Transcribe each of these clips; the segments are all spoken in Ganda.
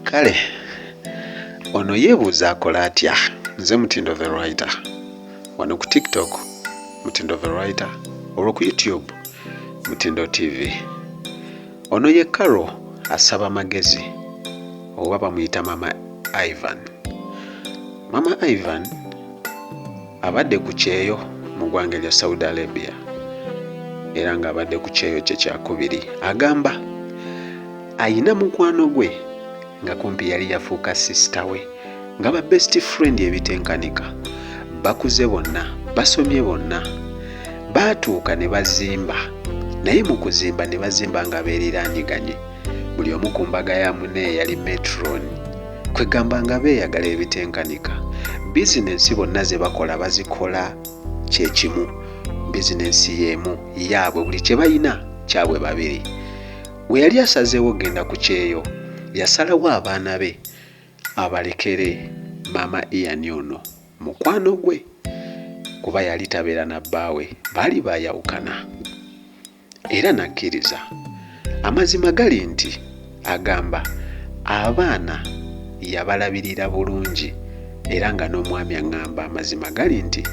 Kale ono yeebuuza akola atya? Nze Mutindo the writer, wano ku TikTok Mutindo the writer, olwo ku YouTube Mutindo TV. Ono ye Carol asaba magezi, oba bamuyita Mama Ivan. Mama Ivan abadde ku kyeyo mu ggwanga lya Saudi Arabia, era ng'abadde ku kyeyo kye kyakubiri. Agamba ayina mukwano gwe nga kumpi yali yafuuka sisita we, nga ba best friend ebitenkanika, bakuze bonna, basomye bonna, baatuuka ne bazimba, naye mu kuzimba ne bazimba nga beeriraanyiganye, buli omu ku mbaga ya munne yali metron, kwegamba nga beeyagala ebitenkanika. Bizinensi bonna ze bakola bazikola kyekimu, bizinensi y'emu yaabwe, buli kye balina kyabwe babiri. We yali asazeewo genda ku kyeyo, yasalawo abaana be abalekere Mama Ian ono mukwano gwe, kuba yali tabeera na bbaawe, baali baayawukana. Era nakkiriza. Amazima gali nti agamba abaana yabalabirira bulungi, era nga n'omwami aŋŋamba amazima gali nti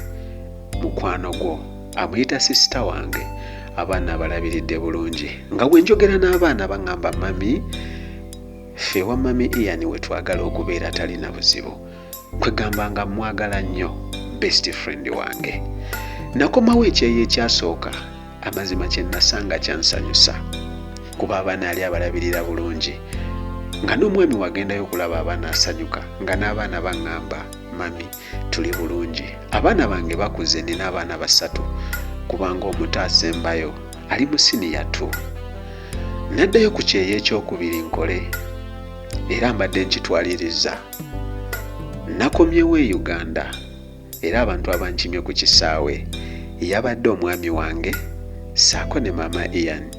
mukwano gwo amuyita sisita wange, abaana abalabiridde bulungi. Nga bwe njogera n'abaana baŋŋamba mami, ffe wa Mami Ian we twagala okubeera talina buzibu, kwegamba nga mwagala nnyo, best friend wange. Nakomawo ekyeyo ekyasooka, amazima kye nasanga kyansanyusa, kuba abaana yali abalabirira bulungi, nga n'omwami wagendayo okulaba abaana asanyuka, nga n'abaana baŋŋamba mami tuli bulungi. Abaana bange bakuze, nina abaana 3, kubanga omuto asembayo ali mu siniya 2. Naddayo ku kyeyo ekyokubiri nkole, era mbadde nkitwaliriza. Nakomyewo e Uganda, era abantu abankimye ku kisaawe yabadde omwami wange saako ne Mama Ian.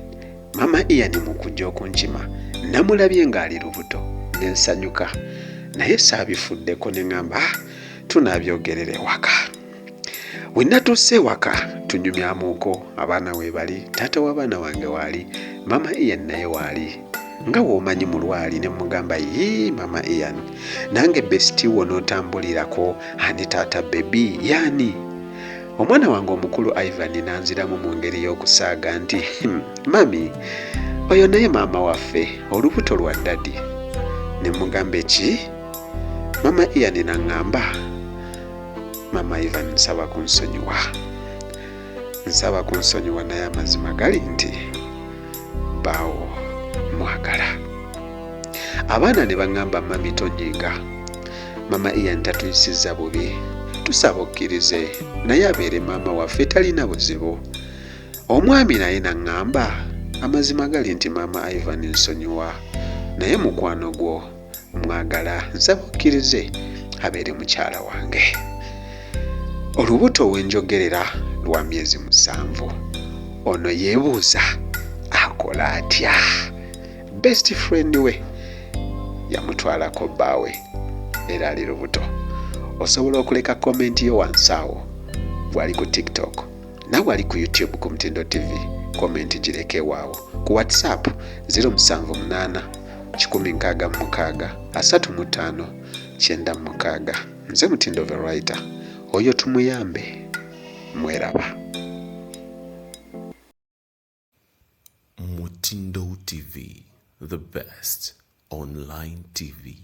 Mama Ian mu kujja okunkima namulabye ng'ali lubuto, nensanyuka, naye saabifuddeko ne ŋŋamba tunaabyogerera ewaka. We natuuse ewaka tunyumyamuuko, abaana we bali, taata w'abaana wange waali, Mama Ian naye waali. Nga w'omanyi mu lwali ne mugamba yii Mama Ian, nange besiti wo n'otambulirako ani taata bebi yaani? Omwana wange omukulu Ivan nanziramu mu ngeri y'okusaaga nti mami oyo naye maama waffe, olubuto lwa ddadi. Ne mugamba eki? Mama Ian naŋŋamba Mama Ivan nsaba kunsonyiwa, naye amazima gali nti baawo mwagala. Abaana ne baŋŋamba mami tonyiiga, Mama Ian tatuyisizza bubi, tusaba okkirize naye abeere maama waffe talina buzibu. Omwami naye naŋŋamba amazima gali nti Mama Ivan nsonyiwa, naye mukwano gwo mwagala, nsaba okkirize abeere mukyala wange. Olubuto wenjogerera lwa myezi 7. Ono yeebuuza akola atya? Best friend we yamutwalako bbaawe, era ali lubuto. Osobola okuleka komenti yo wansi awo bw'ali ku TikTok, nawe ali ku YouTube ku Mutindo TV, komenti gireke waawo. Ku WhatsApp 078 166 35 96. Nze Mutindo the writer, oyo tumuyambe. Mweraba. Mutindo TV, the best online TV.